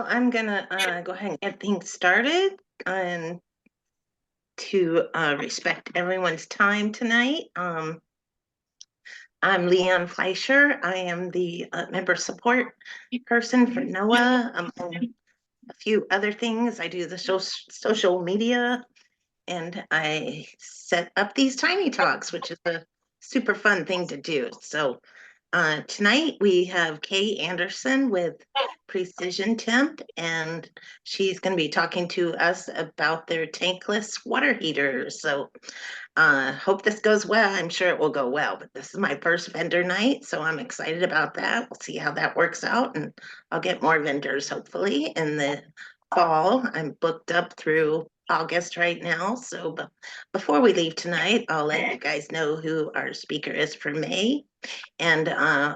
I'm gonna go ahead and get things started and to respect everyone's time tonight. I'm Leon Fleischer. I am the member support person for NOAA, among a few other things. I do the social media and I set up these tiny talks, which is a super fun thing to do. So tonight we have Kay Anderson with Precision Temp, and she's going to be talking to us about their tankless water heaters. So hope this goes well. I'm sure it will go well, but this is my first vendor night, so I'm excited about that. We'll see how that works out, and I'll get more vendors hopefully in the fall. I'm booked up through August right now, so before we leave tonight, I'll let you guys know who our speaker is for May. And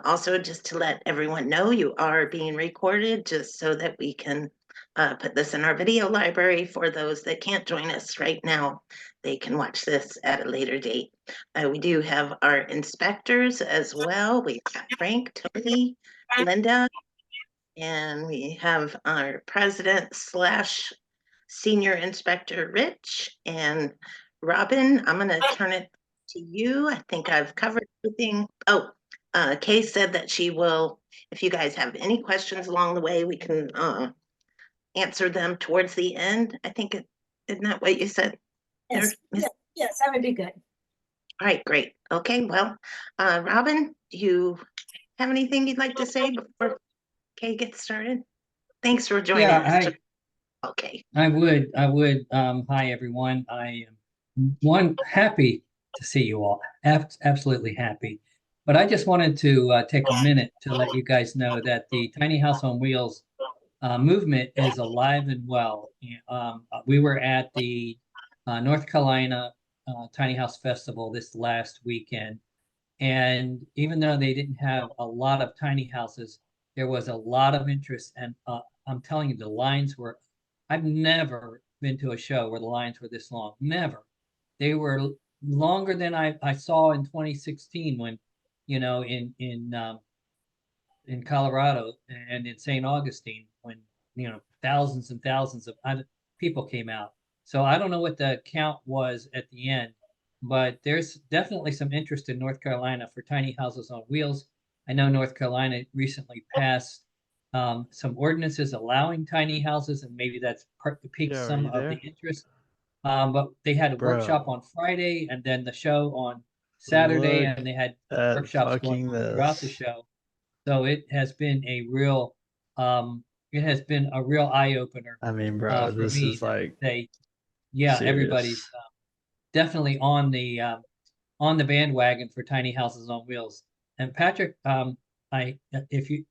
also just to let everyone know, you are being recorded just so that we can put this in our video library for those that can't join us right now. They can watch this at a later date. We do have our inspectors as well. We've got Frank, Tony, Linda, and we have our president slash senior inspector, Rich, and Robin. I'm going to turn it to you. I think I've covered everything. Oh, Kay said that she will, if you guys have any questions along the way, we can answer them towards the end. I think isn't that what you said? Yes, yes, that would be good. All right, great. Okay, well, Robin, do you have anything you'd like to say before Kay gets started? Thanks for joining us. Okay. I would. Hi, everyone. I am happy to see you all. Absolutely happy. But I just wanted to take a minute to let you guys know that the Tiny House on Wheels movement is alive and well. We were at the North Carolina Tiny House Festival this last weekend. And even though they didn't have a lot of tiny houses, there was a lot of interest. And I'm telling you, the lines were, I've never been to a show where the lines were this long. Never. They were longer than I saw in 2016 when, in Colorado and in St. Augustine when, thousands and thousands of people came out. So I don't know what the count was at the end, but there's definitely some interest in North Carolina for tiny houses on wheels. I know North Carolina recently passed some ordinances allowing tiny houses, and maybe that's piqued some of the interest. But they had a workshop on Friday and then the show on Saturday, and they had workshops going on throughout the show. So it has been a real eye opener. I mean, bro, this is like everybody's definitely on the bandwagon for tiny houses on wheels. And Patrick, if you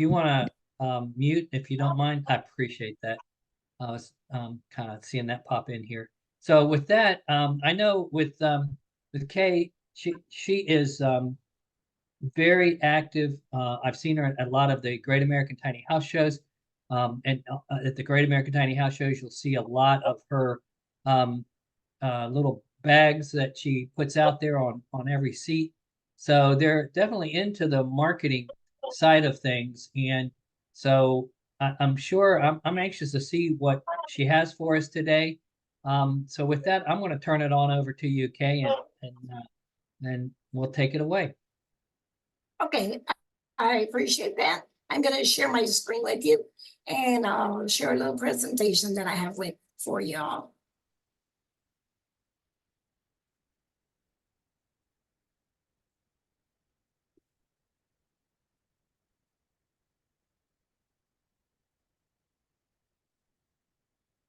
want to mute, if you don't mind, I appreciate that. I was kind of seeing that pop in here. So with that, I know with Kay, she is very active. I've seen her at a lot of the Great American Tiny House shows. And at the Great American Tiny House shows, you'll see a lot of her little bags that she puts out there on every seat. So they're definitely into the marketing side of things. And so I'm sure I'm anxious to see what she has for us today. So with that, I'm going to turn it on over to you, Kay, and then we'll take it away. Okay, I appreciate that. I'm going to share my screen with you, and I'll share a little presentation that I have for y'all.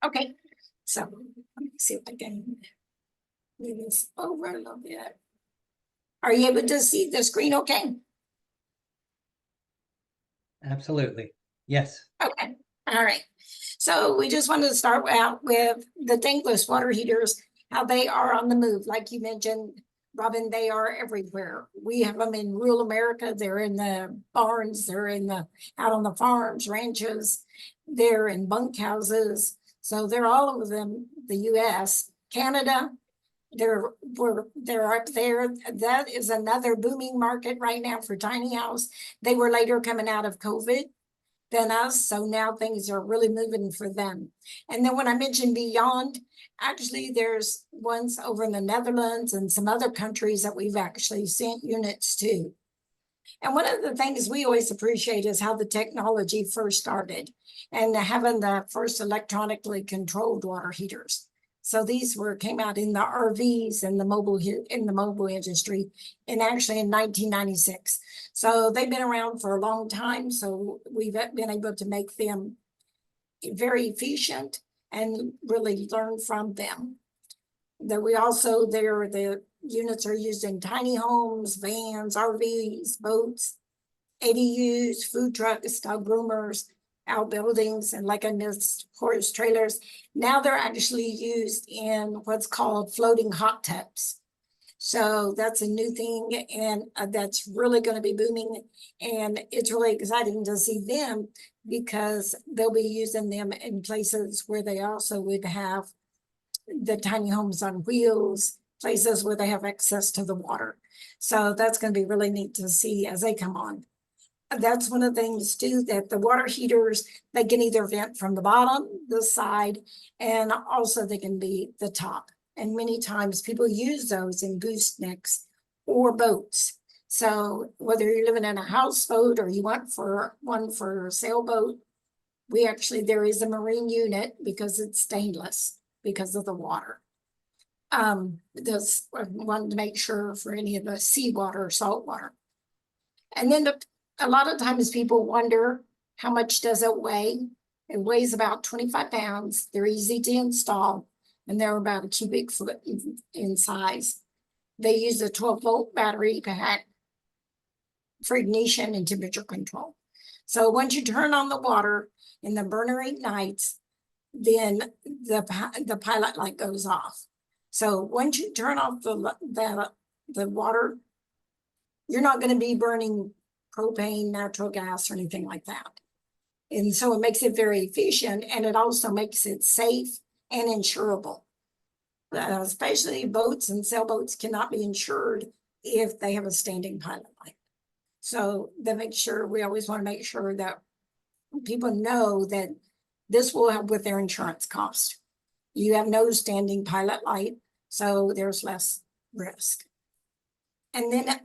Okay, so let me see if I can move this over a little bit. Are you able to see the screen okay? Absolutely. Yes. Okay. All right. So we just wanted to start out with the tankless water heaters, how they are on the move. Like you mentioned, Robin, they are everywhere. We have them in rural America. They're in the barns. They're out on the farms, ranches. They're in bunkhouses. So they're all over the U.S., Canada. They're up there. That is another booming market right now for tiny house. They were later coming out of COVID. than us. So now things are really moving for them. And then when I mentioned beyond, actually there's ones over in the Netherlands and some other countries that we've actually sent units to. And one of the things we always appreciate is how the technology first started and having the first electronically controlled water heaters. So these came out in the RVs and the mobile industry, and actually in 1996. So they've been around for a long time. So we've been able to make them very efficient and really learn from them. That we also the units are used in tiny homes, vans, RVs, boats, ADUs, food trucks, dog groomers, outbuildings, and like I missed, horse trailers. Now they're actually used in what's called floating hot tubs. So that's a new thing, and that's really going to be booming. And it's really exciting to see them because they'll be using them in places where they also would have the tiny homes on wheels, places where they have access to the water. So that's going to be really neat to see as they come on. That's one of the things too, that the water heaters, they can either vent from the bottom, the side, and also they can be the top. And many times people use those in goosenecks or boats. So whether you're living in a houseboat or you want one for a sailboat, there is a marine unit because it's stainless because of the water. This I wanted to make sure for any of the seawater or salt water. And then a lot of times people wonder, how much does it weigh? It weighs about 25 pounds. They're easy to install, and they're about a cubic foot in size. They use a 12-volt battery pack for ignition and temperature control. So once you turn on the water and the burner ignites, then the pilot light goes off. So once you turn off the water, you're not going to be burning propane, natural gas, or anything like that. And so it makes it very efficient, and it also makes it safe and insurable. Especially boats and sailboats cannot be insured if they have a standing pilot light. So we always want to make sure that people know that this will help with their insurance cost. You have no standing pilot light, so there's less risk. And then,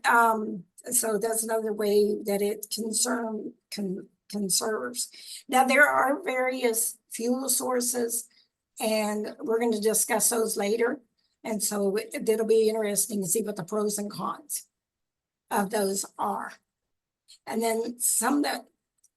so that's another way that it conserves. Now, there are various fuel sources, and we're going to discuss those later. And so it'll be interesting to see what the pros and cons of those are. And then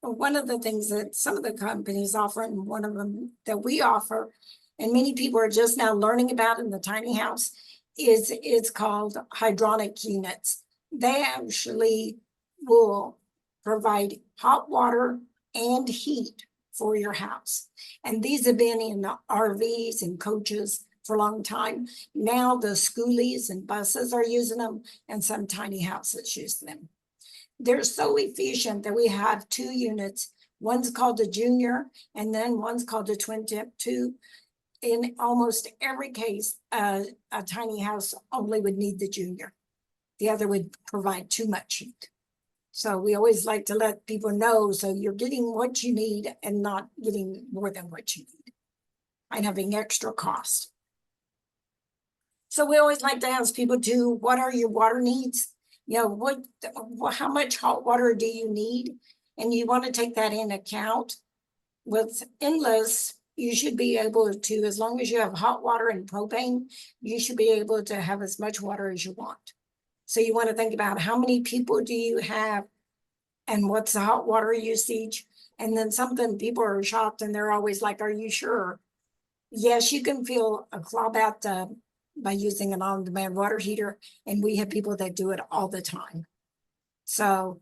one of the things that some of the companies offer, and one of them that we offer, and many people are just now learning about in the tiny house, it's called hydronic units. They actually will provide hot water and heat for your house. And these have been in the RVs and coaches for a long time. Now the schoolies and buses are using them, and some tiny houses use them. They're so efficient that we have 2 units. One's called the Junior, and then one's called the Twin Tip 2. In almost every case, a tiny house only would need the Junior. The other would provide too much heat. So we always like to let people know, so you're getting what you need and not getting more than what you need and having extra cost. So we always like to ask people too, what are your water needs? How much hot water do you need? And you want to take that in account. With Endless, you should be able to, as long as you have hot water and propane, you should be able to have as much water as you want. So you want to think about how many people do you have and what's the hot water usage. And then people are shocked and they're always like, are you sure? Yes, you can fill a claw bathtub by using an on-demand water heater. And we have people that do it all the time. So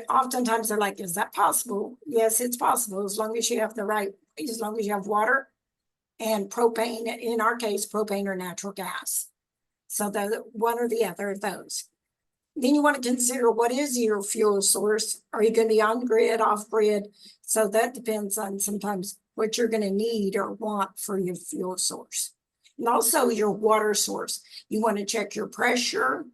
oftentimes they're like, is that possible? Yes, it's possible as long as you have as long as you have water and propane, in our case, propane or natural gas. So the one or the other of those. Then you want to consider, what is your fuel source? Are you going to be on grid, off grid? So that depends on sometimes what you're going to need or want for your fuel source. And also your water source. You want to check your pressure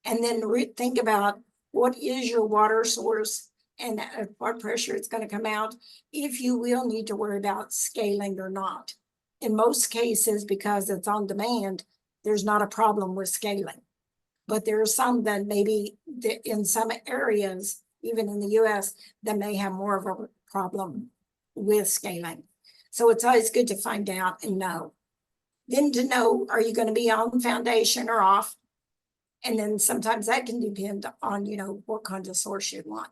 and then think about what is your water source and what pressure it's gonna come out, if you will need to worry about scaling or not. In most cases, because it's on demand, there's not a problem with scaling. But there are some that maybe in some areas, even in the US, that may have more of a problem with scaling. So it's always good to find out and know. Then to know, are you gonna be on foundation or off? And then sometimes that can depend on, what kind of source you want.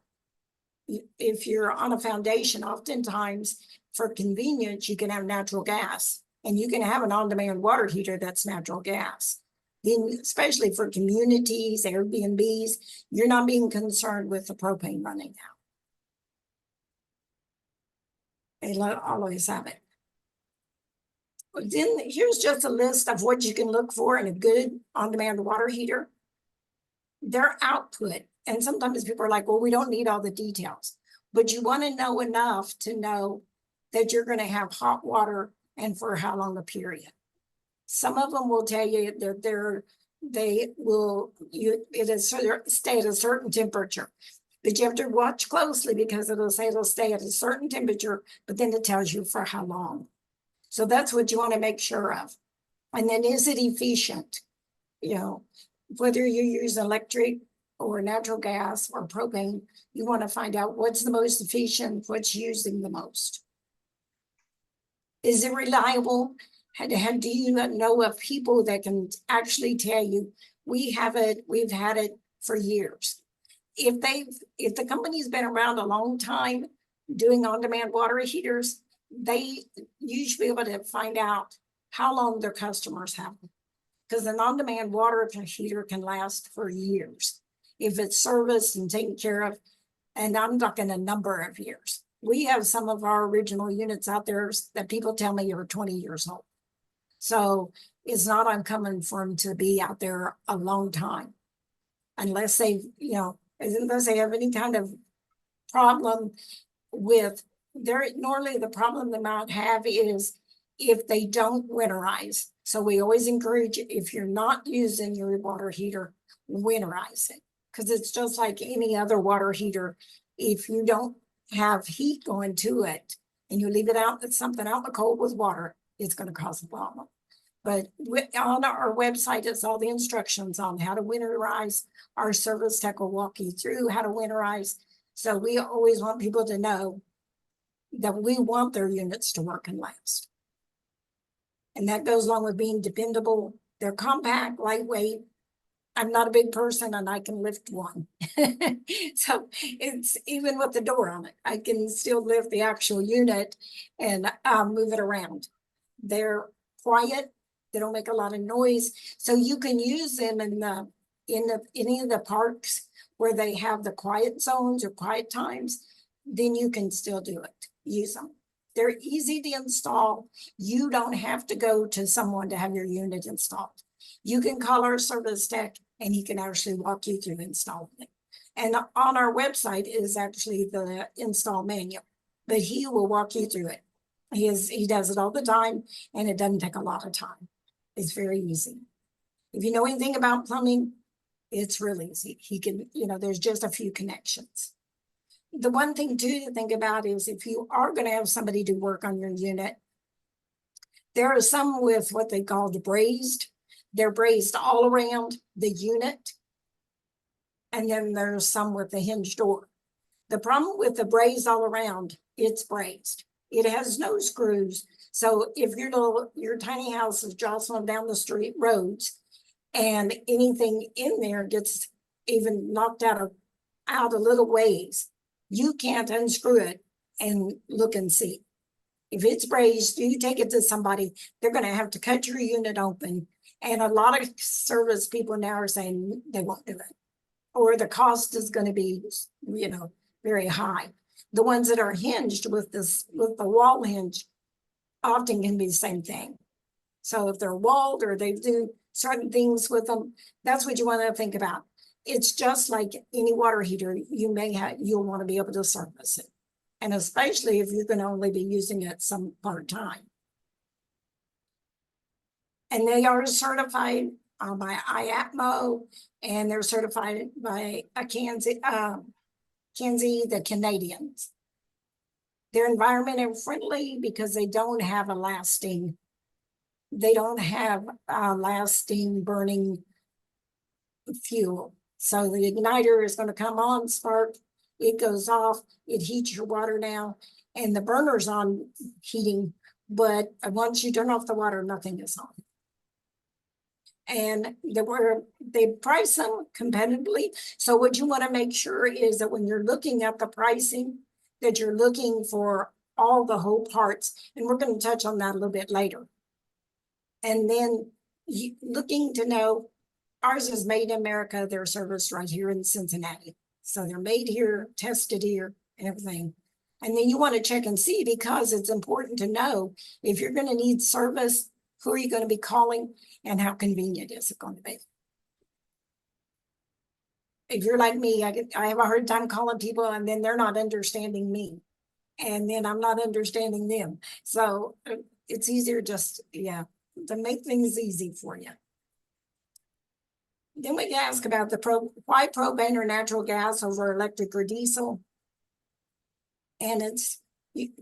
If you're on a foundation, oftentimes for convenience, you can have natural gas, and you can have an on-demand water heater that's natural gas. Then, especially for communities, Airbnbs, you're not being concerned with the propane running out. They'll always have it. Then here's just a list of what you can look for in a good on-demand water heater. Their output, and sometimes people are like, well, we don't need all the details, but you want to know enough to know that you're going to have hot water and for how long a period. Some of them will tell you that it'll stay at a certain temperature, but you have to watch closely because it'll say it'll stay at a certain temperature, but then it tells you for how long. So that's what you want to make sure of. And then, is it efficient? Whether you use electric or natural gas or propane, you want to find out what's the most efficient, what's using the most. Is it reliable? Do you know of people that can actually tell you, we've had it for years? If the company's been around a long time doing on-demand water heaters, you should be able to find out how long their customers have them. Because an on-demand water heater can last for years if it's serviced and taken care of. And I'm talking a number of years. We have some of our original units out there that people tell me are 20 years old. So it's not uncommon for them to be out there a long time, unless unless they have any kind of problem with normally the problem they might have is if they don't winterize. So we always encourage, if you're not using your water heater, winterize it, because it's just like any other water heater. If you don't have heat going to it and you leave it out, it's something out in the cold with water, it's going to cause a problem. But on our website is all the instructions on how to winterize. Our service tech will walk you through how to winterize. So we always want people to know that we want their units to work and last. And that goes along with being dependable. They're compact, lightweight. I'm not a big person and I can lift one. So it's even with the door on it, I can still lift the actual unit and move it around. They're quiet. They don't make a lot of noise. So you can use them in any of the parks where they have the quiet zones or quiet times, then you can still do it. Use them. They're easy to install. You don't have to go to someone to have your unit installed. You can call our service tech and he can actually walk you through installing it. And on our website is actually the install manual, but he will walk you through it. He does it all the time and it doesn't take a lot of time. It's very easy. If you know anything about plumbing, it's really easy. He can, there's just a few connections. The one thing too to think about is if you are going to have somebody do work on your unit, there are some with what they call the brazed. They're brazed all around the unit. And then there's some with the hinge door. The problem with the braze all around, it's brazed. It has no screws. So if your tiny house is jostling down the street roads and anything in there gets even knocked out a little ways, you can't unscrew it and look and see. If it's brazed, you take it to somebody, they're going to have to cut your unit open. And a lot of service people now are saying they won't do it. Or the cost is going to be, very high. The ones that are hinged with the wall hinge often can be the same thing. So if they're walled or they do certain things with them, that's what you want to think about. It's just like any water heater, you'll want to be able to service it. And especially if you're going to only be using it some part-time. And they are certified by IAPMO, and they're certified by a Kansas Kenzie, the Canadians. They're environmental friendly because they don't have a lasting burning fuel. So the igniter is going to come on, spark, it goes off, it heats your water now, and the burner's on heating, but once you turn off the water, nothing is on. And they price them competitively. So what you want to make sure is that when you're looking at the pricing, that you're looking for all the whole parts. And we're going to touch on that a little bit later. And then looking to know, ours is made in America. They're serviced right here in Cincinnati. So they're made here, tested here, and everything. And then you want to check and see, because it's important to know if you're going to need service, who are you going to be calling, and how convenient is it going to be? If you're like me, I have a hard time calling people, and then they're not understanding me. And then I'm not understanding them. So it's easier just, to make things easy for you. Then we ask about why propane or natural gas over electric or diesel. And it's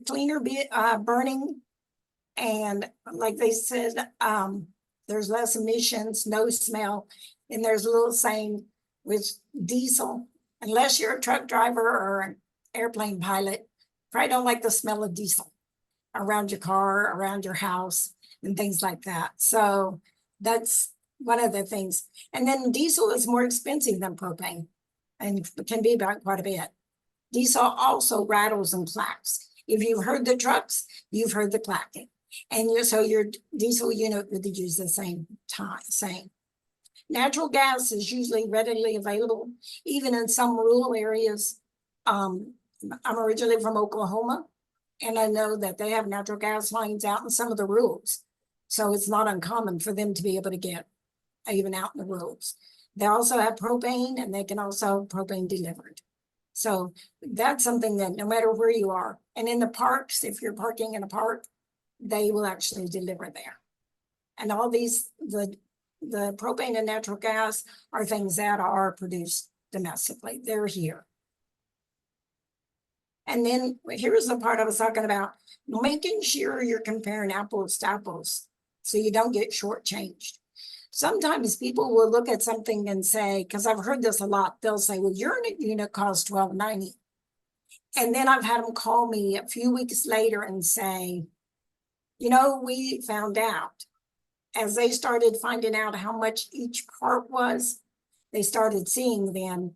cleaner burning. And like they said, there's less emissions, no smell. And there's a little saying with diesel, unless you're a truck driver or an airplane pilot, probably don't like the smell of diesel around your car, around your house, and things like that. So that's one of the things. And then diesel is more expensive than propane and can be about quite a bit. Diesel also rattles and clacks. If you've heard the trucks, you've heard the clacking. And so your diesel unit would use the same. Natural gas is usually readily available, even in some rural areas. I'm originally from Oklahoma, and I know that they have natural gas lines out in some of the rurals. So it's not uncommon for them to be able to get even out in the rurals. They also have propane, and they can also have propane delivered. So that's something that no matter where you are, and in the parks, if you're parking in a park, they will actually deliver there. And all these, the propane and natural gas are things that are produced domestically. They're here. And then here's the part I was talking about, making sure you're comparing apples to apples so you don't get shortchanged. Sometimes people will look at something and say, because I've heard this a lot, they'll say, well, your unit costs $12.90. And then I've had them call me a few weeks later and say, we found out. As they started finding out how much each part was, they started seeing then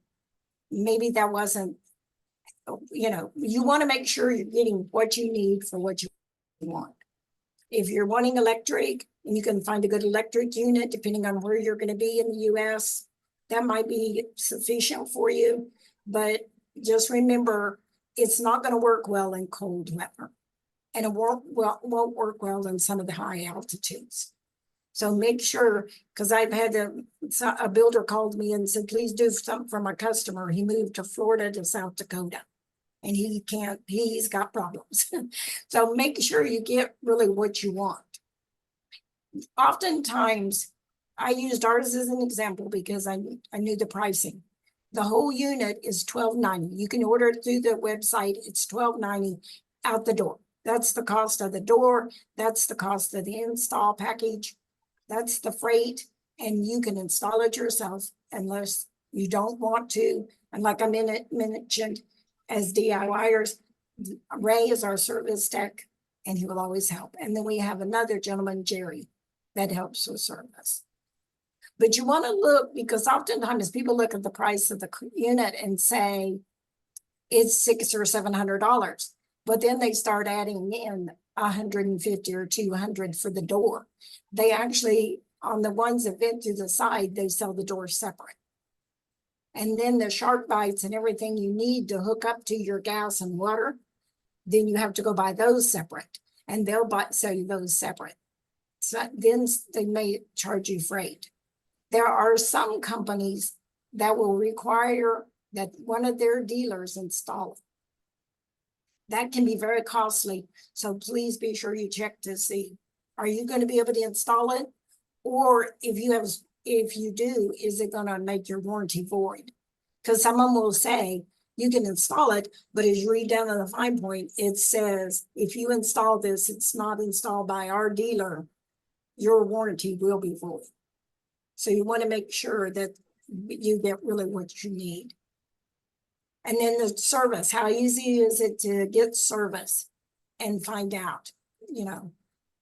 maybe that wasn't, you want to make sure you're getting what you need for what you want. If you're wanting electric, and you can find a good electric unit, depending on where you're going to be in the US, that might be sufficient for you. But just remember, it's not going to work well in cold weather. And it won't work well in some of the high altitudes. So make sure, because I've had a builder called me and said, please do something for my customer. He moved to Florida to South Dakota. And he's got problems. So make sure you get really what you want. Oftentimes, I used ours as an example because I knew the pricing. The whole unit is $12.90. You can order it through the website. It's $12.90 out the door. That's the cost of the door. That's the cost of the install package. That's the freight. And you can install it yourself unless you don't want to. And like I mentioned, as DIYers, Ray is our service tech, and he will always help. And then we have another gentleman, Jerry, that helps with service. But you want to look, because oftentimes people look at the price of the unit and say it's $600 or $700, but then they start adding in $150 or $200 for the door. They actually, on the ones that vent through the side, they sell the door separate. And then the shark bites and everything you need to hook up to your gas and water, then you have to go buy those separate, and they'll sell you those separate. So then they may charge you freight. There are some companies that will require that one of their dealers install it. That can be very costly. So please be sure you check to see, are you going to be able to install it? Or if you do, is it going to make your warranty void? Because someone will say, You can install it, but as you read down to the fine point, it says, if you install this, it's not installed by our dealer, your warranty will be void. So you want to make sure that you get really what you need. And then the service, how easy is it to get service and find out, you know,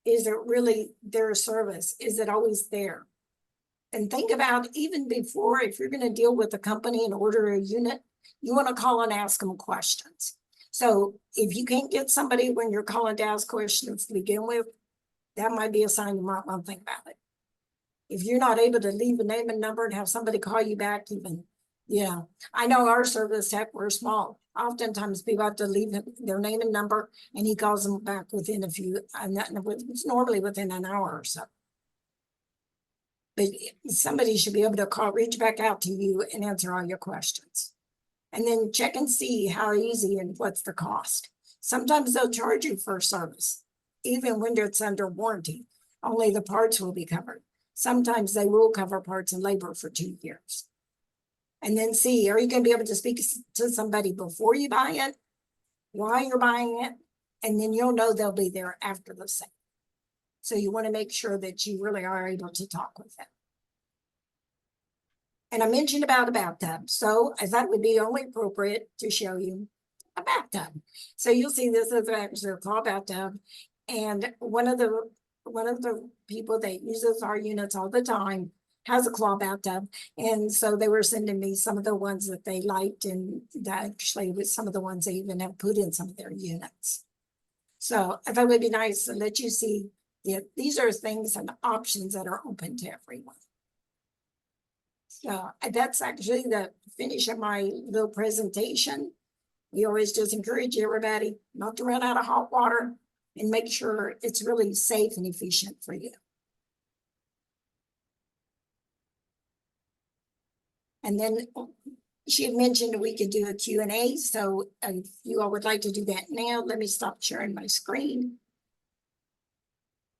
is it really their service? Is it always there? And think about even before, if you're going to deal with a company and order a unit, you want to call and ask them questions. So if you can't get somebody when you're calling to ask questions to begin with, that might be a sign you might want to think about it. If you're not able to leave a name and number and have somebody call you back even, yeah. I know our service tech, we're small. Oftentimes people have to leave their name and number and he calls them back within a few, it's normally within an hour or so. But somebody should be able to call, reach back out to you and answer all your questions. And then check and see how easy and what's the cost. Sometimes they'll charge you for service, even when it's under warranty. Only the parts will be covered. Sometimes they will cover parts and labor for 2 years. And then see, are you going to be able to speak to somebody before you buy it, while you're buying it, and then you'll know they'll be there after the sale. So you want to make sure that you really are able to talk with them. And I mentioned about a bathtub, so I thought it would be only appropriate to show you a bathtub. So you'll see this is actually a claw bathtub, and one of the people that uses our units all the time has a claw bathtub, and so they were sending me some of the ones that they liked, and that actually was some of the ones they even have put in some of their units. So I thought it would be nice to let you see that these are things and options that are open to everyone. So that's actually the finish of my little presentation. We always just encourage everybody not to run out of hot water and make sure it's really safe and efficient for you. And then she had mentioned we could do a Q&A. So if you all would like to do that now, let me stop sharing my screen.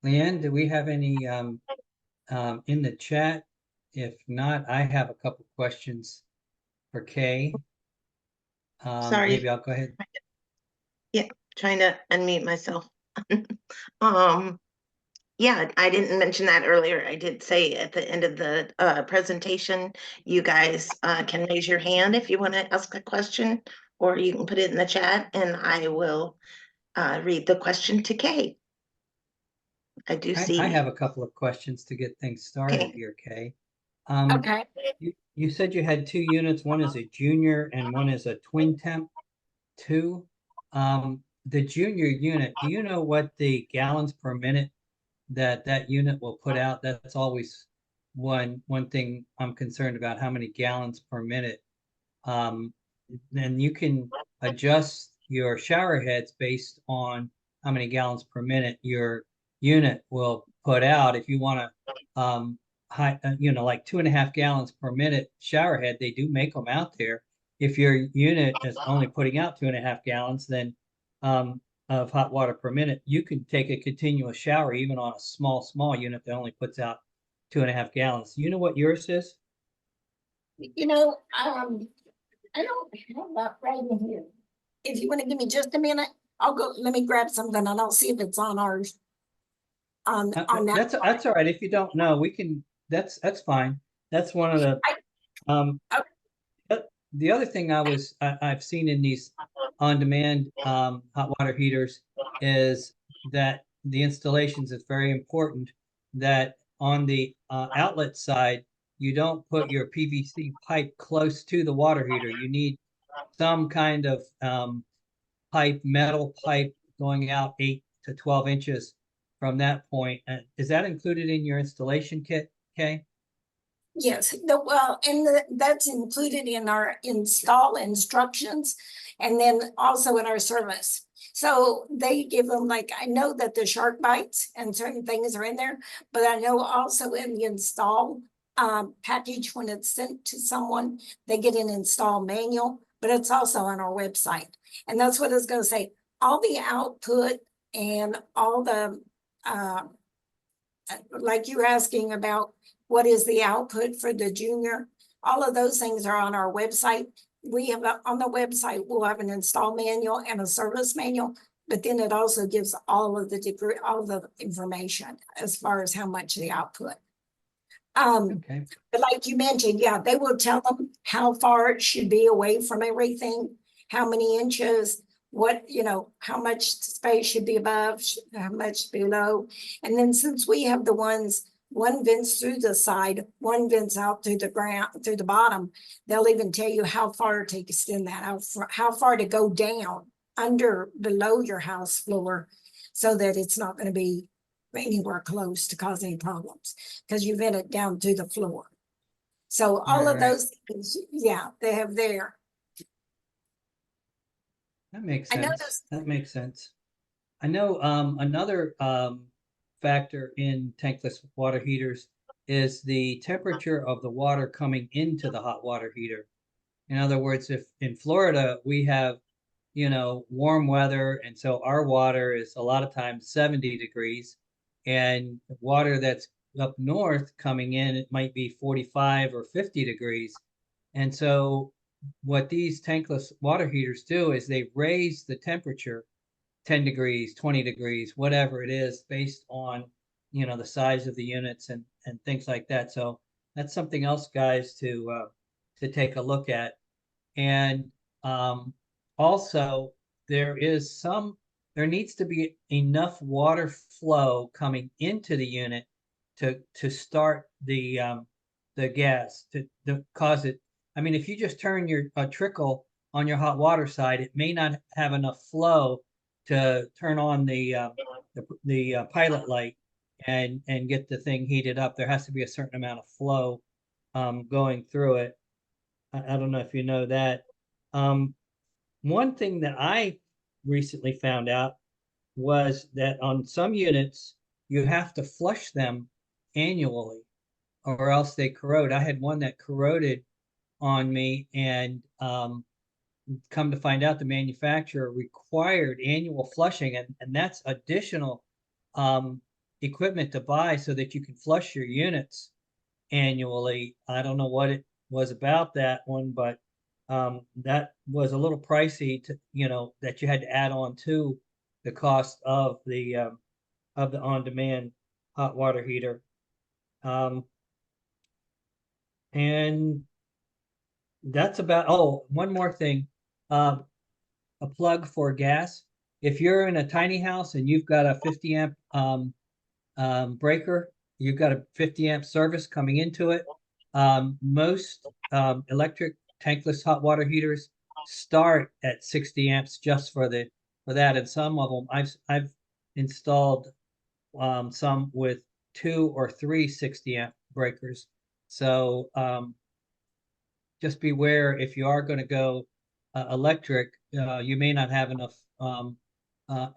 Leanne, do we have any in the chat? If not, I have a couple questions for Kay. Sorry. Maybe I'll go ahead. Yeah, trying to unmute myself. Yeah, I didn't mention that earlier. I did say at the end of the presentation, you guys can raise your hand if you want to ask a question, or you can put it in the chat and I will read the question to Kay. I do see. I have a couple of questions to get things started here, Kay. Okay. You said you had 2 units. One is a junior and one is a twin temp 2. The junior unit, do you know what the gallons per minute that unit will put out? That's always one thing I'm concerned about, how many gallons per minute. Then you can adjust your shower heads based on how many gallons per minute your unit will put out. If you want to like 2.5 gallons per minute shower head, they do make them out there. If your unit is only putting out 2.5 gallons, then of hot water per minute, you can take a continuous shower even on a small unit that only puts out 2.5 gallons. You know what yours is? You know, I don't have that right in here. If you want to give me just a minute, I'll go, let me grab something and I'll see if it's on ours. On that. That's all right. If you don't know, we can, that's fine. That's one of the, the other thing I've seen in these on-demand hot water heaters is that the installations is very important, that on the outlet side, you don't put your PVC pipe close to the water heater. You need some kind of metal pipe going out 8 to 12 inches from that point. Is that included in your installation kit, Kay? Yes, that's included in our install instructions and then also in our service. So they give them, like, I know that the shark bites and certain things are in there, but I know also in the install package, when it's sent to someone, they get an install manual, but it's also on our website. And that's what it's going to say. All the output and all the, like you're asking about, what is the output for the junior? All of those things are on our website. we have on the website, we'll have an install manual and a service manual, but then it also gives all of the degree, all the information as far as how much the output. Okay, But like you mentioned, yeah, they will tell them how far it should be away from everything, how many inches, what, how much space should be above, how much below. And then since we have the ones, one vents through the side, one vents out through the ground, through the bottom, they'll even tell you how far to extend that, how far to go down under, below your house floor, so that it's not going to be anywhere close to cause any problems, because you vent it down to the floor. So all of Right. those things, yeah, they have there. that makes I sense. noticed- That makes sense. I know another factor in tankless water heaters is the temperature of the water coming into the hot water heater. In other words, if in Florida we have, warm weather, and so our water is a lot of times 70 degrees, and water that's up north coming in, it might be 45 or 50 degrees. And so what these tankless water heaters do is they raise the temperature 10 degrees, 20 degrees, whatever it is, based on, the size of the units and things like that. So that's something else, guys, to take a look at. And also there needs to be enough water flow coming into the unit to start the gas to cause it. I mean, if you just turn a trickle on your hot water side, it may not have enough flow to turn on the pilot light and get the thing heated up. There has to be a certain amount of flow going through it. I don't know if you know that. One thing that I recently found out was that on some units, you have to flush them annually or else they corrode. I had one that corroded on me, and come to find out the manufacturer required annual flushing, and that's additional equipment to buy so that you can flush your units annually. I don't know what it was about that one, but that was a little pricey to, that you had to add on to the cost of the on-demand hot water heater. And that's about, oh, one more thing. A plug for gas. If you're in a tiny house and you've got a 50 amp breaker, you've got a 50 amp service coming into it. Most electric tankless hot water heaters start at 60 amps just for that, and some of them I've installed some with 2 or 3 60 amp breakers. So just beware, if you are going to go electric, you may not have enough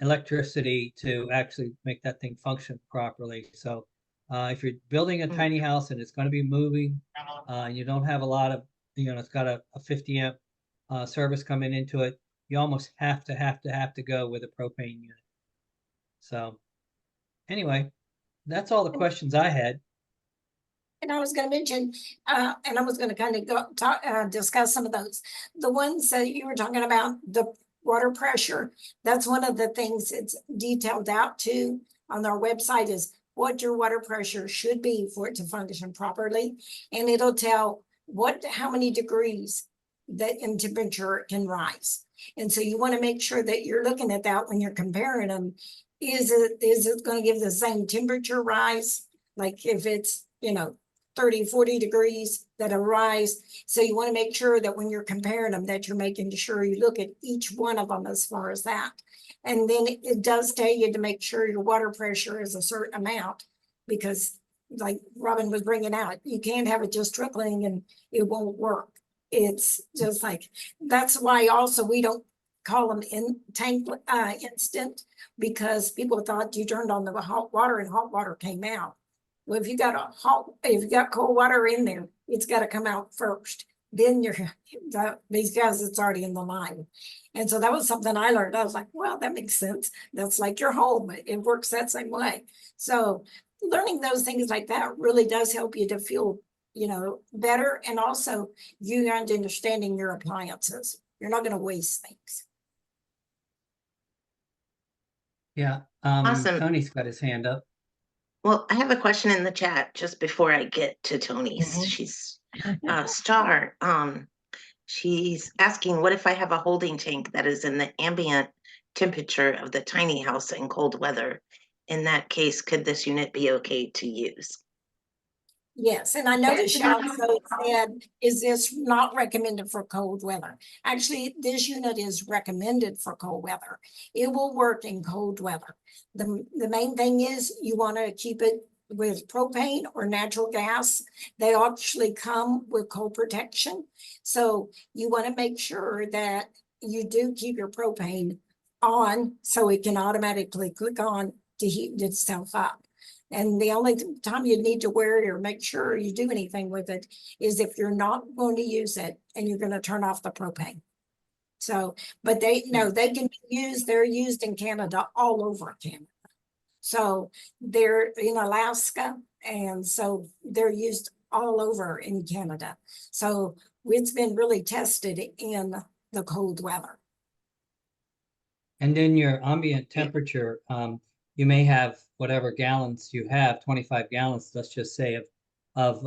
electricity to actually make that thing function properly. So if you're building a tiny house and it's going to be moving, and you don't have a lot of, it's got a 50 amp service coming into it, you almost have to go with a propane unit. So anyway, that's all the questions I had. And I was going to mention, and I was going to kind of discuss some of those. The ones that you were talking about, the water pressure, that's one of the things it's detailed out to on our website, is what your water pressure should be for it to function properly. And it'll tell how many degrees that in temperature it can rise. And so you want to make sure that you're looking at that when you're comparing them. Is it going to give the same temperature rise? Like if it's, 30, 40 degrees that arise. So you want to make sure that when you're comparing them, that you're making sure you look at each one of them as far as that. And then it does tell you to make sure your water pressure is a certain amount, because like Robin was bringing out, you can't have it just trickling and it won't work. It's just like, that's why also we don't call them instant, because people thought you turned on the hot water and hot water came out. Well, if you got cold water in there, it's got to come out first. Then these guys, it's already in the line. And so that was something I learned. I was like, well, that makes sense. That's like your home. It works that same way. So learning those things like that really does help you to feel better. And also you understanding your appliances. You're not going to waste things. Yeah, Awesome. Tony's got his hand up. Well, I have a question in the chat just before I get to Tony's. Mhm. She's Star. She's asking, what if I have a holding tank that is in the ambient temperature of the tiny house in cold weather? In that case, could this unit be okay to use? Yes, and I know the shop code said, is this not recommended for cold weather? Actually, this unit is recommended for cold weather. It will work in cold weather. The main thing is you want to keep it with propane or natural gas. They actually come with cold protection. So you want to make sure that you do keep your propane on so it can automatically click on to heat itself up. And the only time you need to wear it or make sure you do anything with it is if you're not going to use it and you're going to turn off the propane. So, but they can be used. They're used in Canada, all over Canada. So they're in Alaska, and so they're used all over in Canada. So it's been really tested in the cold weather. And then your ambient temperature, you may have whatever gallons you have, 25 gallons, let's just say, of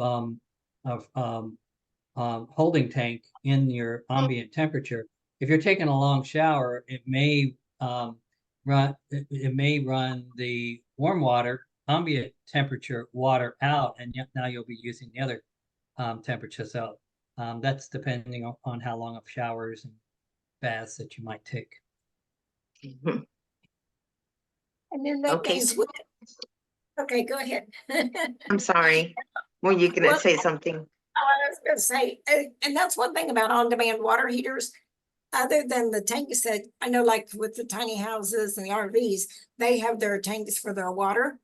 holding tank in your ambient temperature. If you're taking a long shower, it may run the warm water, ambient temperature water out, and now you'll be using the other temperature. So that's depending on how long of showers and baths that you might take. Mhm. And then Okay. Okay, go ahead. I'm sorry. Were you going to Well, say something? I was going to say, and that's one thing about on-demand water heaters. Other than the tanks that I know, like with the tiny houses and the RVs, they have their tanks for their water.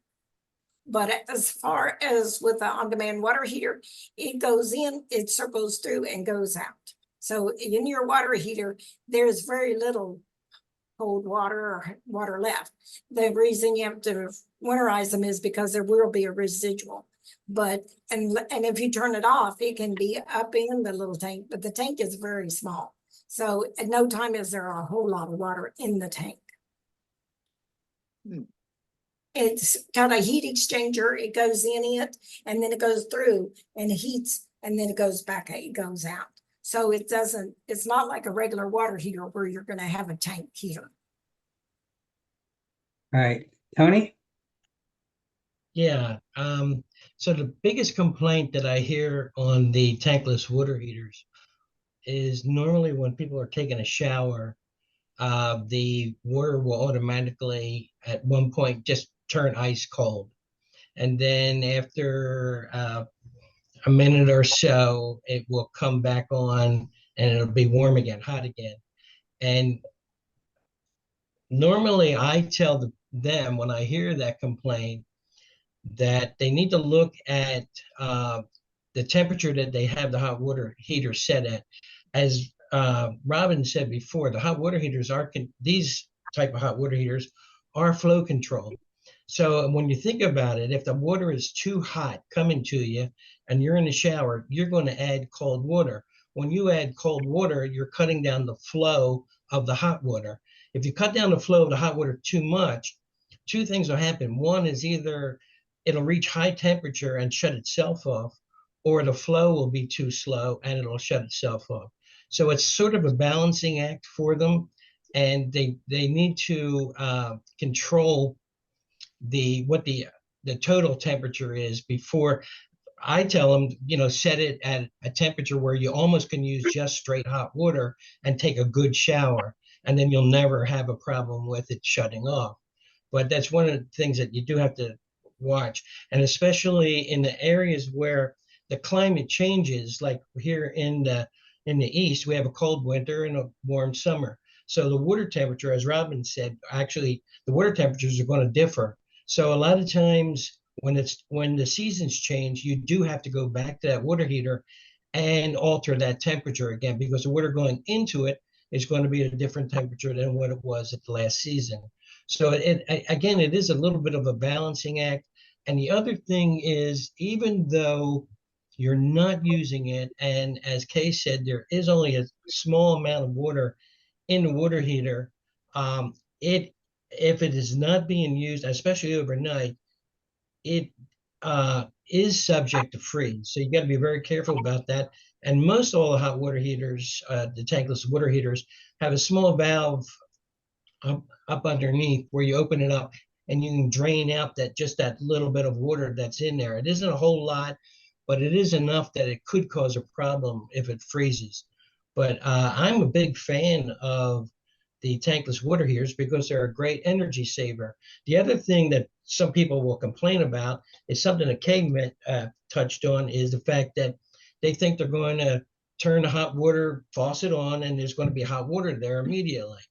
But as far as with the on-demand water heater, it goes in, it circles through and goes out. So in your water heater, there's very little cold water or water left. The reason you have to winterize them is because there will be a residual. But and if you turn it off, it can be up in the little tank, but the tank is very small. So at no time is there a whole lot of water in the tank. Hmm. It's got a heat exchanger. It goes in it, and then it goes through and it heats, and then it goes back, it goes out. So it's not like a regular water heater where you're going to have a tank heater. All right, Tony? Yeah. So the biggest complaint that I hear on the tankless water heaters is normally when people are taking a shower, the water will automatically at one point just turn ice cold. And then after a minute or so, it will come back on and it'll be warm again, hot again. And normally I tell them when I hear that complaint that they need to look at the temperature that they have the hot water heater set at. As Robin said before, the hot water heaters these type of hot water heaters are flow controlled. So when you think about it, if the water is too hot coming to you and you're in the shower, you're going to add cold water. When you add cold water, you're cutting down the flow of the hot water. If you cut down the flow of the hot water too much, two things will happen. One is either it'll reach high temperature and shut itself off, or the flow will be too slow and it'll shut itself off. So it's sort of a balancing act for them, and they need to control what the total temperature is before. I tell them, set it at a temperature where you almost can use just straight hot water and take a good shower, and then you'll never have a problem with it shutting off. But that's one of the things that you do have to watch, and especially in the areas where the climate changes, like here in the east, we have a cold winter and a warm summer. So the water temperature, as Robin said, actually the water temperatures are going to differ. So a lot of times when the seasons change, you do have to go back to that water heater and alter that temperature again, because the water going into it is going to be at a different temperature than what it was at the last season. So again, it is a little bit of a balancing act. And the other thing is, even though you're not using it. And as Kay said, there is only a small amount of water in the water heater. If it is not being used, especially overnight, it is subject to freeze. So you got to be very careful about that. And most all the hot water heaters, the tankless water heaters, have a small valve up underneath where you open it up and you can drain out that little bit of water that's in there. It isn't a whole lot, but it is enough that it could cause a problem if it freezes. But I'm a big fan of the tankless water heaters because they're a great energy saver. The other thing that some people will complain about is something that Kay touched on, is the fact that they think they're going to turn the hot water faucet on and there's going to be hot water there immediately.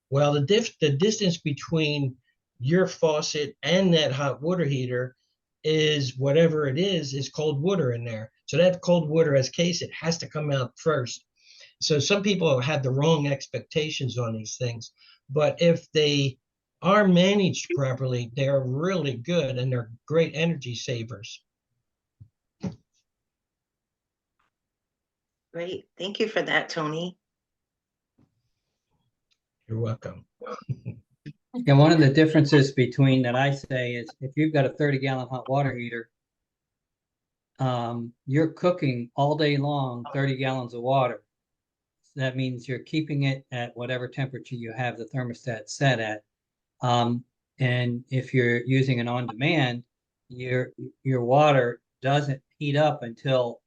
Well, the distance between your faucet and that hot water heater is whatever it is cold water in there. So that cold water, as Kay said, has to come out first. So some people have the wrong expectations on these things, but if they are managed properly, they're really good and they're great energy savers. Great. Thank you for that, Tony. You're welcome. And one of the differences between that I say is if you've got a 30-gallon hot water heater, you're cooking all day long 30 gallons of water. So that means you're keeping it at whatever temperature you have the thermostat set at. And if you're using an on-demand, your water doesn't heat up until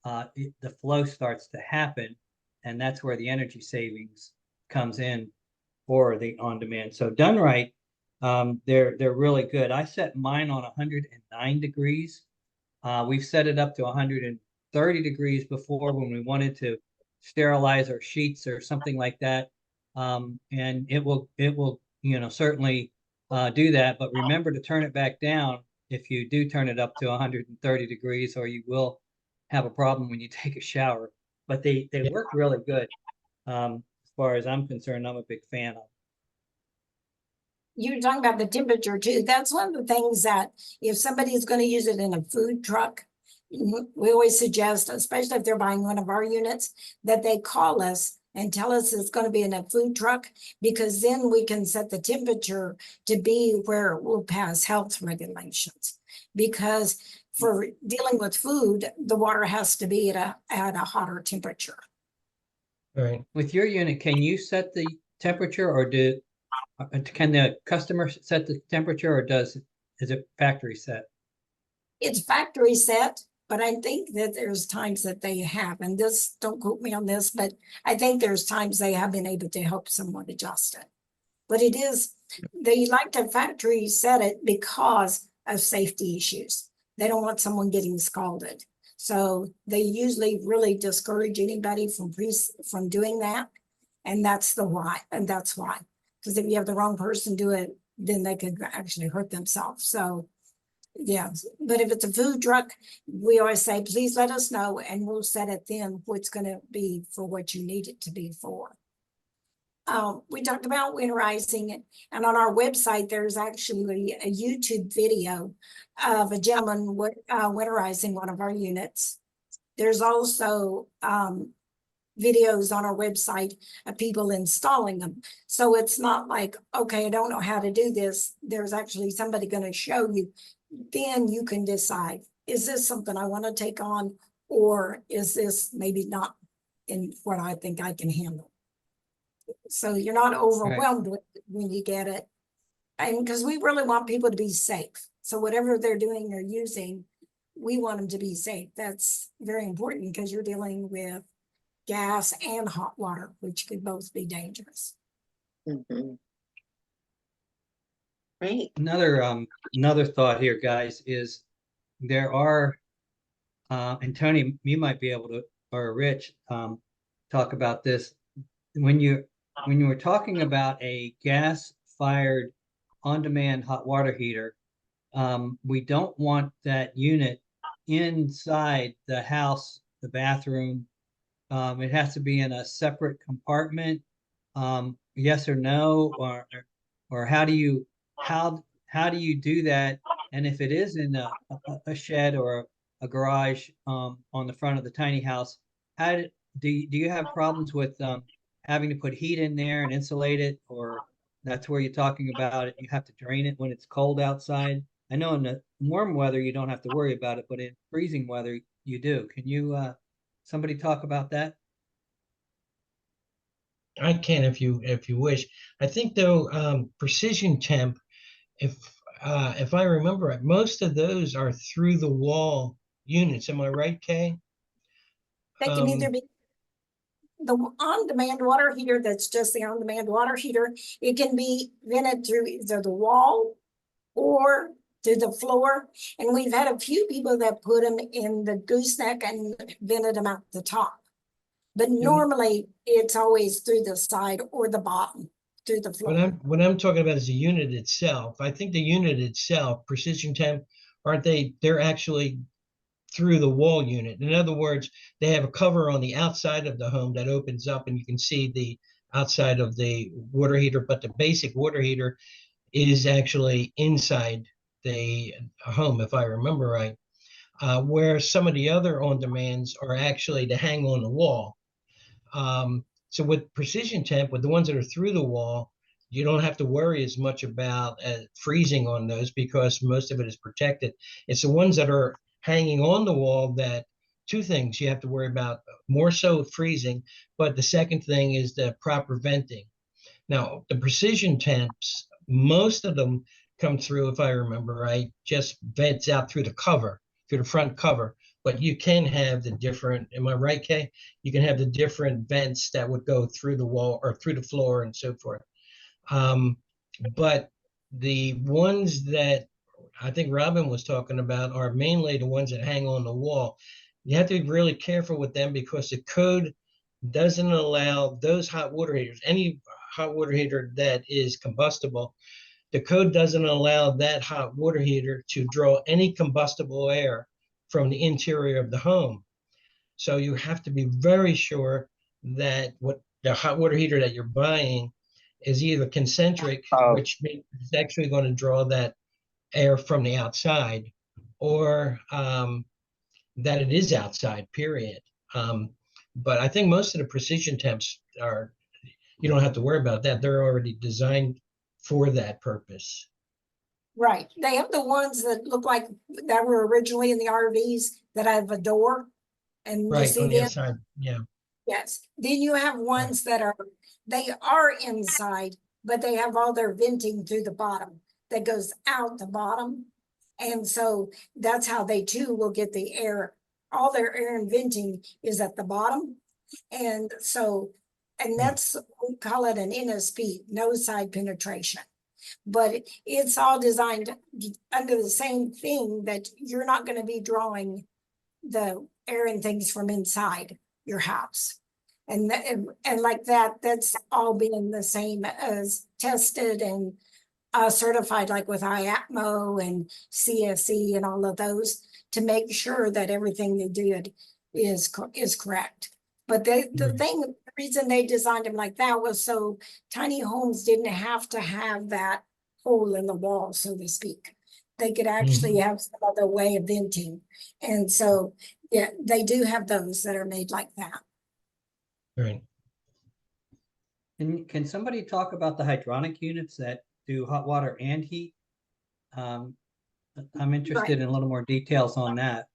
the flow starts to happen, and that's where the energy savings comes in for the on-demand. So done right, they're really good. I set mine on 109 degrees. We've set it up to 130 degrees before when we wanted to sterilize our sheets or something like that. And it will certainly do that. But remember to turn it back down if you do turn it up to 130 degrees, or you will have a problem when you take a shower. But they work really good. As far as I'm concerned, I'm a big fan of them. You're talking about the temperature too. That's one of the things that if somebody's going to use it in a food truck, we always suggest, especially if they're buying one of our units, that they call us and tell us it's going to be in a food truck, because then we can set the temperature to be where it will pass health regulations. Because for dealing with food, the water has to be at a hotter temperature. All right. With your unit, can you set the temperature, or can the customer set the temperature, or is it factory set? It's factory set, but I think that there's times that they have, and this, don't quote me on this, but I think there's times they have been able to help someone adjust it. But it is, they like to factory set it because of safety issues. They don't want someone getting scalded. So they usually really discourage anybody from doing that. And that's why. Because if you have the wrong person do it, then they could actually hurt themselves. So yeah, but if it's a food truck, we always say, please let us know and we'll set it then what's going to be for what you need it to be for. We talked about winterizing it, and on our website, there's actually a YouTube video of a gentleman winterizing one of our units. There's also videos on our website of people installing them. So it's not like, okay, I don't know how to do this. There's actually somebody going to show you. Then you can decide, is this something I want to take on, or is this maybe not in what I think I can handle? So you're not overwhelmed with it when you get it. And because we really want people to be safe. So whatever they're doing or using, we want them to be safe. That's very important because you're dealing with gas and hot water, which could both be dangerous. Mm-hmm. Great. Another thought here, guys, is there are, and Tony, you might be able to, or Rich, talk about this. When you were talking about a gas-fired on-demand hot water heater, we don't want that unit inside the house, the bathroom. It has to be in a separate compartment. Yes or no, or how do you do that? And if it is in a shed or a garage on the front of the tiny house. Do you have problems with having to put heat in there and insulate it, or that's where you're talking about it? You have to drain it when it's cold outside. I know in the warm weather you don't have to worry about it, but in freezing weather you do. Can you somebody talk about that? I can if you wish. I think though, Precision Temp, if I remember right, most of those are through the wall units. Am I right, Kay? They can either be the on-demand water heater, that's just the on-demand water heater. It can be vented through either the wall or to the floor. And we've had a few people that put them in the gooseneck and vented them out the top. But normally it's always through the side or the bottom, through the floor. What I'm talking about is the unit itself. I think the unit itself, Precision Temp, aren't they? They're actually through the wall unit. In other words, they have a cover on the outside of the home that opens up and you can see the outside of the water heater, but the basic water heater is actually inside the home, if I remember right. Where some of the other on-demands are actually to hang on the wall. So with Precision Temp, with the ones that are through the wall, you don't have to worry as much about freezing on those because most of it is protected. It's the ones that are hanging on the wall that two things you have to worry about, more so freezing, but the second thing is the proper venting. Now, the Precision Temps, most of them come through, if I remember right, just vents out through the cover, through the front cover. But you can have the different, am I right, Kay? You can have the different vents that would go through the wall or through the floor and so forth. But the ones that I think Robin was talking about are mainly the ones that hang on the wall. You have to be really careful with them because the code doesn't allow those hot water heaters, any hot water heater that is combustible, the code doesn't allow that hot water heater to draw any combustible air from the interior of the home. So you have to be very sure that what the hot water heater that you're buying is either concentric, which means it's actually going to draw that air from the outside, or that it is outside, period. But I think most of the Precision Temps are, you don't have to worry about that. They're already designed for that purpose. Right. They have the ones that look like that were originally in the RVs that have a door. And you Right, see on the them? outside, yeah. Yes. Then you have ones that are, they are inside, but they have all their venting through the bottom that goes out the bottom. And so that's how they too will get the air. All their air and venting is at the bottom. And so, and that's, we call it an NSP, no side penetration. But it's all designed under the same thing that you're not going to be drawing the air and things from inside your house. And like that, that's all been the same as tested and certified, like with IAPMO and CSE and all of those, to make sure that everything they did is correct. But the reason they designed them like that was so tiny homes didn't have to have that hole in the wall, so to speak. They could actually have some other way of venting. And so, yeah, they do have those that are made like that. Right. Can somebody talk about the hydronic units that do hot water and heat? I'm interested in a little more details on that.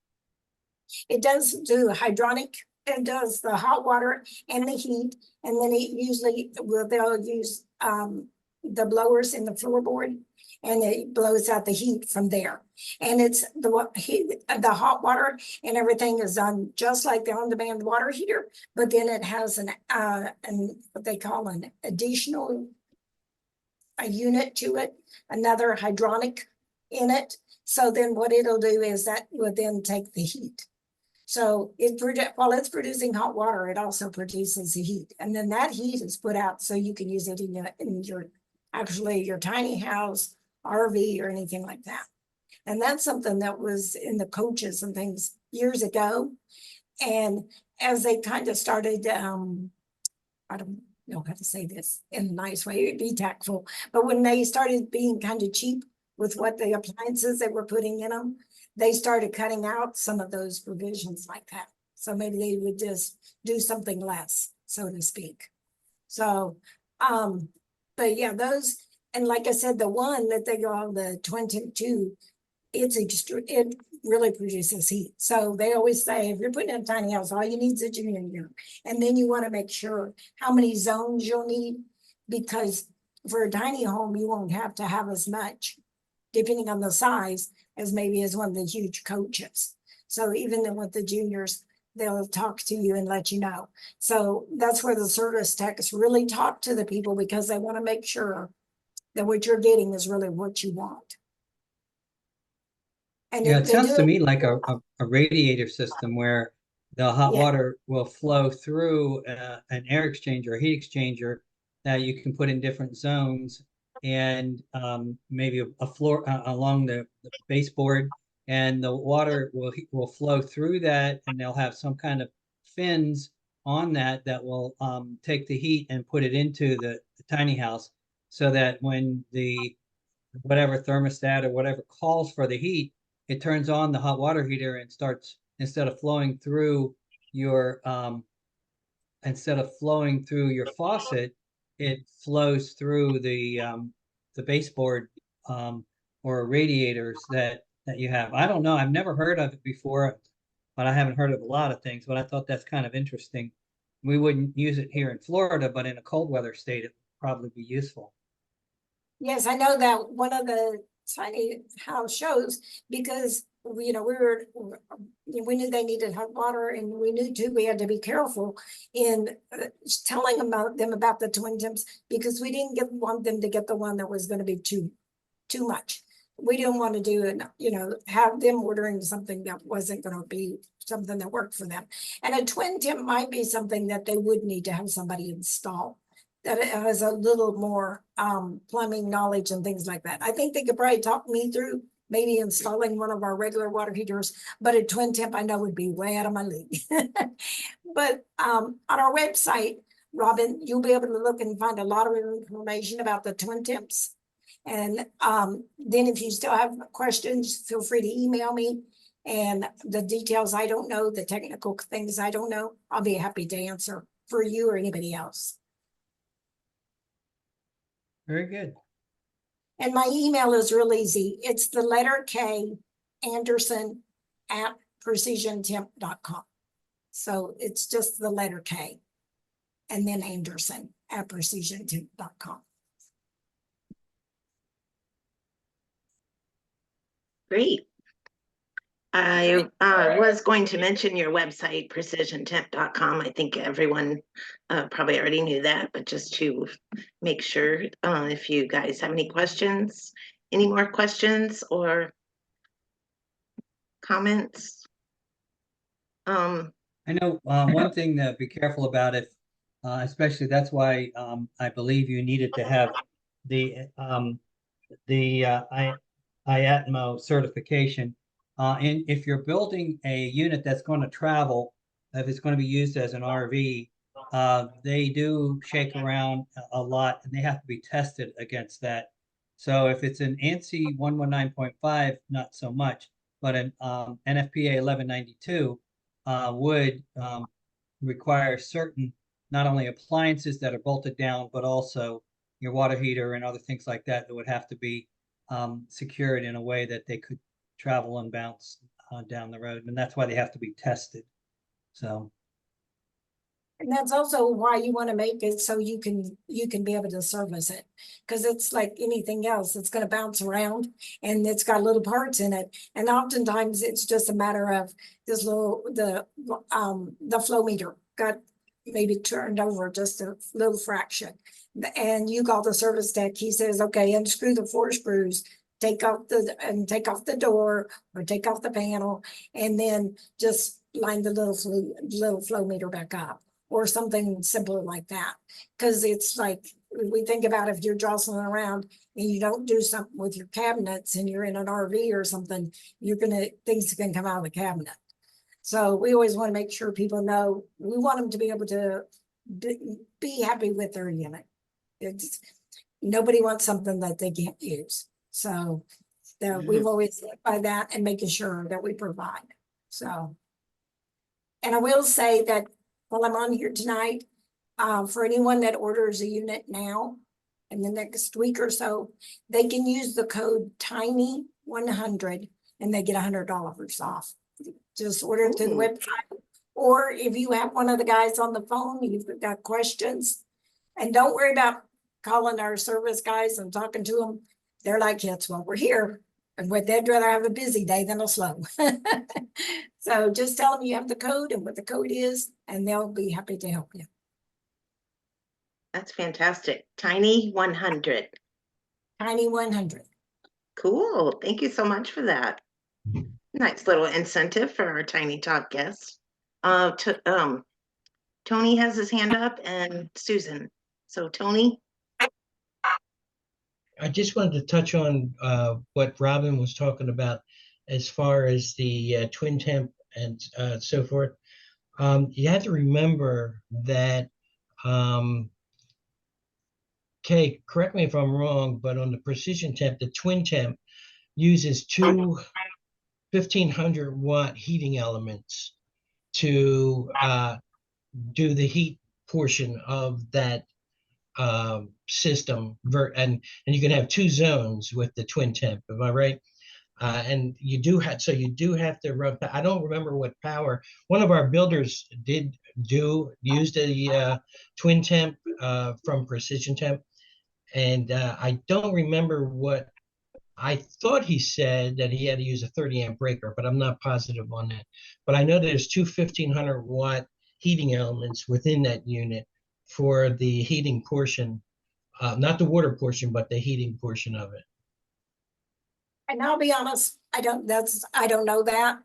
It does do hydronic, it does the hot water and the heat, and then it usually they'll use the blowers in the floorboard, and it blows out the heat from there. And it's the hot water and everything is done just like the on-demand water heater, but then it has an what they call an additional unit to it, another hydronic in it. So then what it'll do is that will then take the heat. So while it's producing hot water, it also produces the heat. And then that heat is put out so you can use it in your tiny house, RV, or anything like that. And that's something that was in the coaches and things years ago. And as they kind of started, I don't know how to say this in a nice way, be tactful, but when they started being kind of cheap with what the appliances they were putting in them, they started cutting out some of those provisions like that. So maybe they would just do something less, so to speak. So, but yeah, those, and like I said, the one that they go on the 22, it really produces heat. So they always say, if you're putting in a tiny house, all you need is a junior unit. And then you want to make sure how many zones you'll need, because for a tiny home, you won't have to have as much, depending on the size, as maybe as one of the huge coaches. So even with the juniors, they'll talk to you and let you know. So that's where the service techs really talk to the people, because they want to make sure that what you're getting is really what you want. And Yeah, if it they sounds do to it- me like a radiator system where the hot Yeah. water will flow through an air exchanger, a heat exchanger that you can put in different zones, and maybe a floor along the baseboard, and the water will flow through that, and they'll have some kind of fins on that that will take the heat and put it into the tiny house, so that when the whatever thermostat or whatever calls for the heat, it turns on the hot water heater and starts, instead of flowing through your faucet, it flows through the baseboard or radiators that you have. I don't know. I've never heard of it before, but I haven't heard of a lot of things. But I thought that's kind of interesting. We wouldn't use it here in Florida, but in a cold weather state, it would probably be useful. Yes, I know that one of the tiny house shows, because we knew they needed hot water, and we knew too, we had to be careful in telling them about the twin temps, because we didn't want them to get the one that was going to be too much. We didn't want to do it, have them ordering something that wasn't going to be something that worked for them. And a twin temp might be something that they would need to have somebody install, that has a little more plumbing knowledge and things like that. I think they could probably talk me through maybe installing one of our regular water heaters, but a twin temp I know would be way out of my league. But on our website, Robin, you'll be able to look and find a lot of information about the twin temps. And then if you still have questions, feel free to email me. And the details I don't know, the technical things I don't know, I'll be happy to answer for you or anybody else. Very good. And my email is real easy. It's the letter K, Anderson @precisiontemp.com. So it's just the letter K and then Anderson @precisiontemp.com. Great. I was going to mention your website, precisiontemp.com. I think everyone probably already knew that, but just to make sure, if you guys have any questions, any more questions or comments? I know one thing to be careful about, if especially that's why I believe you needed to have the IATMO certification. And if you're building a unit that's going to travel, if it's going to be used as an RV, they do shake around a lot, and they have to be tested against that. So if it's an ANSI 119.5, not so much, but an NFPA 1192 would require certain, not only appliances that are bolted down, but also your water heater and other things like that would have to be secured in a way that they could travel and bounce down the road. And that's why they have to be tested. So. And that's also why you want to make it so you can be able to service it, because it's like anything else, it's going to bounce around and it's got little parts in it. And oftentimes it's just a matter of this the flow meter got maybe turned over just a little fraction. And you call the service tech, he says, okay, unscrew the 4 screws, take off the door or take off the panel, and then just line the little flow meter back up, or something simpler like that. Because it's like, we think about if you're jostling around and you don't do something with your cabinets and you're in an RV or something, things can come out of the cabinet. So we always want to make sure people know, we want them to be able to be happy with their unit. Nobody wants something that they can't use. So that we've always lived by that and making sure that we provide. So. And I will say that while I'm on here tonight, for anyone that orders a unit now, in the next week or so, they can use the code TINY100 and they get $100 off. Just order it through the website. Or if you have one of the guys on the phone, you've got questions, and don't worry about calling our service guys and talking to them. They're like, yes, well, we're here. And what they'd rather have a busy day than a slow. So just tell them you have the code and what the code is, and they'll be happy to help you. That's fantastic. Tiny100. TINY100. Cool. Thank you so much for that. Nice little incentive for our Tiny Talk guests. Tony has his hand up, and Susan. So Tony. I just wanted to touch on what Robin was talking about as far as the twin temp and so forth. You have to remember that, Kay, correct me if I'm wrong, but on the precision temp, the twin temp uses two 1500-watt heating elements to do the heat portion of that system, and you can have two zones with the twin temp. Am I right? And you do have to run. I don't remember what power. One of our builders used a twin temp from Precision Temp, and I don't remember what. I thought he said that he had to use a 30 amp breaker, but I'm not positive on that. But I know there's two 1500-watt heating elements within that unit for the heating portion, not the water portion, but the heating portion of it. And I'll be honest, I don't know that.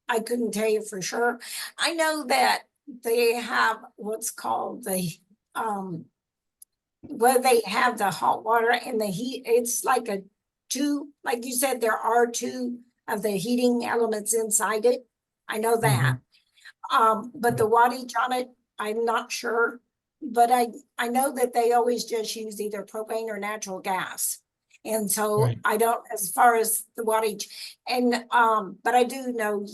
I couldn't tell you for sure. I know that they have what's called the, where they have the hot water and the heat. It's like like you said, there are two of the heating elements inside it. I know that. But the wattage on it, I'm not sure. But I know that they always just use either propane or natural gas. And so Right. I don't, as far as the wattage, and but I do know,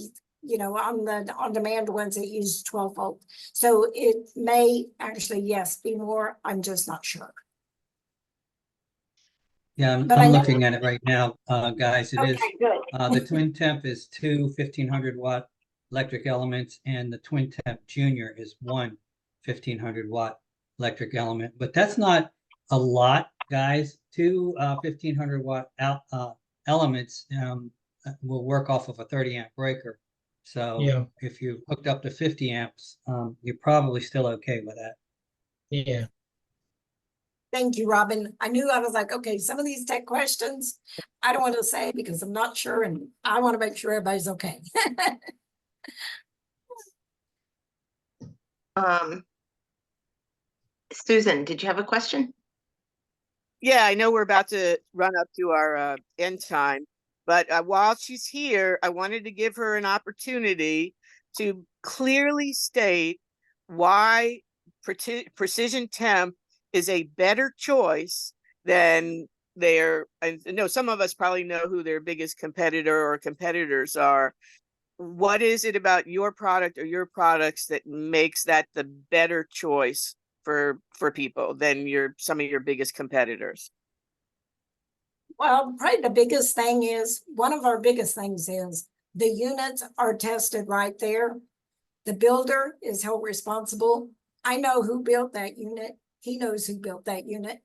on the on-demand ones that use 12 volt. So it may actually, yes, be more. I'm just not sure. Yeah, But I I'm know- looking at it right now, guys. It is Okay, good. the twin temp is two 1500-watt electric elements, and the twin temp junior is one 1500-watt electric element. But that's not a lot, guys. Two 1500-watt elements will work off of a 30 amp breaker. So Yeah. if you hooked up to 50 amps, you're probably still okay with that. Yeah. Thank you, Robin. I knew I was like, okay, some of these tech questions, I don't want to say because I'm not sure, and I want to make sure everybody's okay. Susan, did you have a question? Yeah, I know we're about to run up to our end time, but while she's here, I wanted to give her an opportunity to clearly state why Precision Temp is a better choice than I know some of us probably know who their biggest competitor or competitors are. What is it about your product or your products that makes that the better choice for people than some of your biggest competitors? Well, probably one of our biggest things is the units are tested right there. The builder is held responsible. I know who built that unit. He knows who built that unit.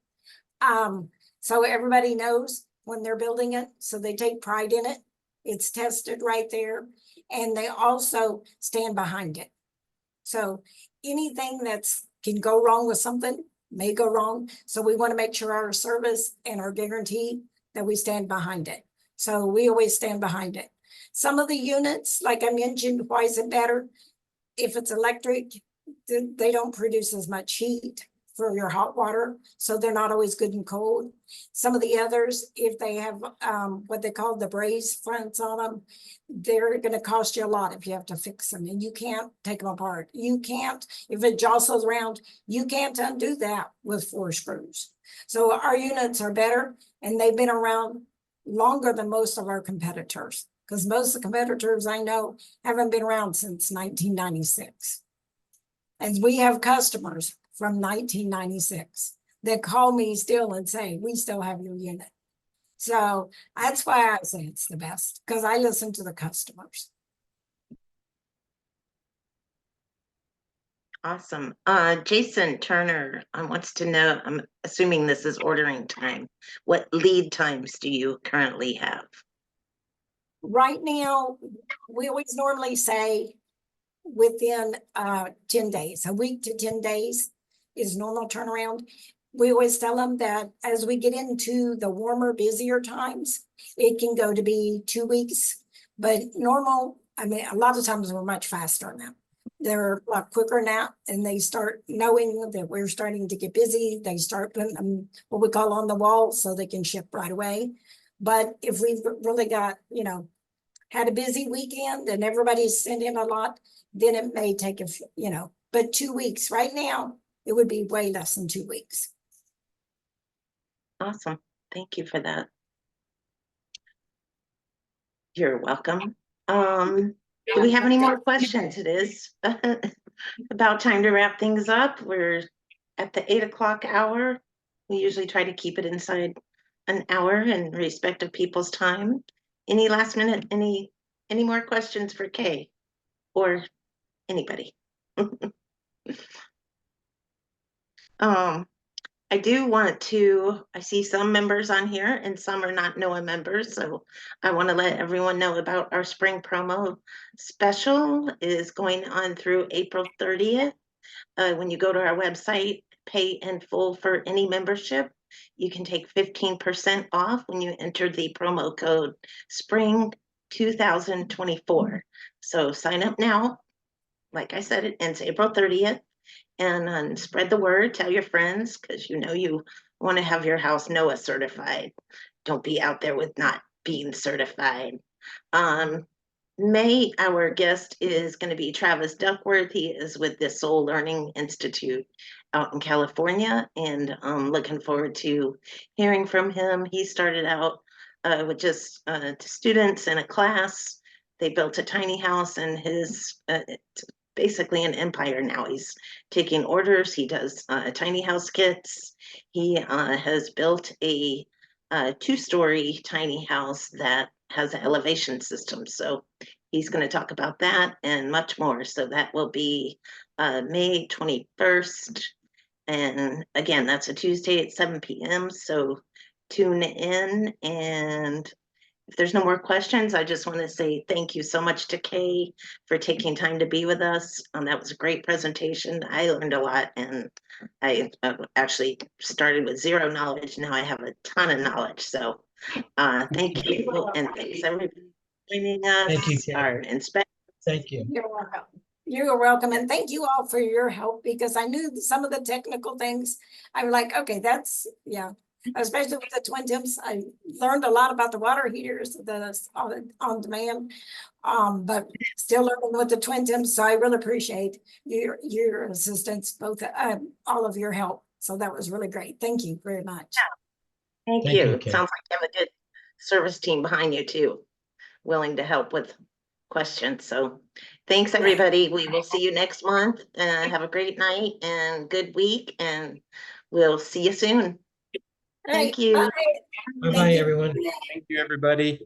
So everybody knows when they're building it. So they take pride in it. It's tested right there. And they also stand behind it. So anything can go wrong with something may go wrong. So we want to make sure our service and our guarantee that we stand behind it. So we always stand behind it. Some of the units, like I mentioned, why is it better? If it's electric, they don't produce as much heat for your hot water, so they're not always good and cold. Some of the others, if they have what they call the braze fronts on them, they're going to cost you a lot if you have to fix them, and you can't take them apart. You can't, if it jostles around, you can't undo that with 4 screws. So our units are better, and they've been around longer than most of our competitors. Because most of the competitors I know haven't been around since 1996. And we have customers from 1996 that call me still and say, we still have your unit. So that's why I say it's the best, because I listen to the customers. Awesome. Jason Turner wants to know, I'm assuming this is ordering time. What lead times do you currently have? Right now, we always normally say within 10 days, a week to 10 days is normal turnaround. We always tell them that as we get into the warmer, busier times, it can go to be 2 weeks, but normal, I mean, a lot of times we're much faster now. They're a lot quicker now, and they start knowing that we're starting to get busy. They start putting them what we call on the wall so they can ship right away. But if we've really got, you know, had a busy weekend and everybody's sent in a lot, then it may take you know, but 2 weeks right now, it would be way less than 2 weeks. Awesome. Thank you for that. You're welcome. Do we have any more questions? It is about time to wrap things up. We're at the 8 o'clock hour. We usually try to keep it inside an hour in respect of people's time. Any last minute, any more questions for Kay or anybody? I do want to, I see some members on here and some are not NOAA members, so I want to let everyone know about our spring promo special is going on through April 30th. When you go to our website, pay in full for any membership, you can take 15% off when you enter the promo code SPRING 2024. So sign up now. Like I said, it ends April 30th. And spread the word, tell your friends, because you know you want to have your house NOAA certified. Don't be out there with not being certified. May, our guest is going to be Travis Duckworth. He is with the Soul Learning Institute out in California, and I'm looking forward to hearing from him. He started out with just students in a class. They built a tiny house, and his basically an empire now. He's taking orders. He does tiny house kits. He has built a 2-story tiny house that has an elevation system. So he's going to talk about that and much more. So that will be May 21st. And again, that's a Tuesday at 7 p.m. So tune in. And if there's no more questions, I just want to say thank you so much to Kay for taking time to be with us. That was a great presentation. I learned a lot, and I actually started with 0 knowledge. Now I have a ton of knowledge. So thank you, and thanks everybody for joining us. Thank you, Kay. Our inspector. Thank you. You're welcome. You're welcome. And thank you all for your help, because I knew some of the technical things. I'm like, okay, that's, yeah. Especially with the twin temps, I learned a lot about the water heaters, the on demand, but still learning with the twin temps. So I really appreciate your assistance, both all of your help. So that was really great. Thank you very much. Thank Thank you. you, It Kay. sounds like you have a good service team behind you too, willing to help with questions. So thanks everybody. We will see you next month. Have a great night and good week, and we'll see you soon. Thank you. Bye. Bye-bye, Thank you. everyone. Thank you, everybody.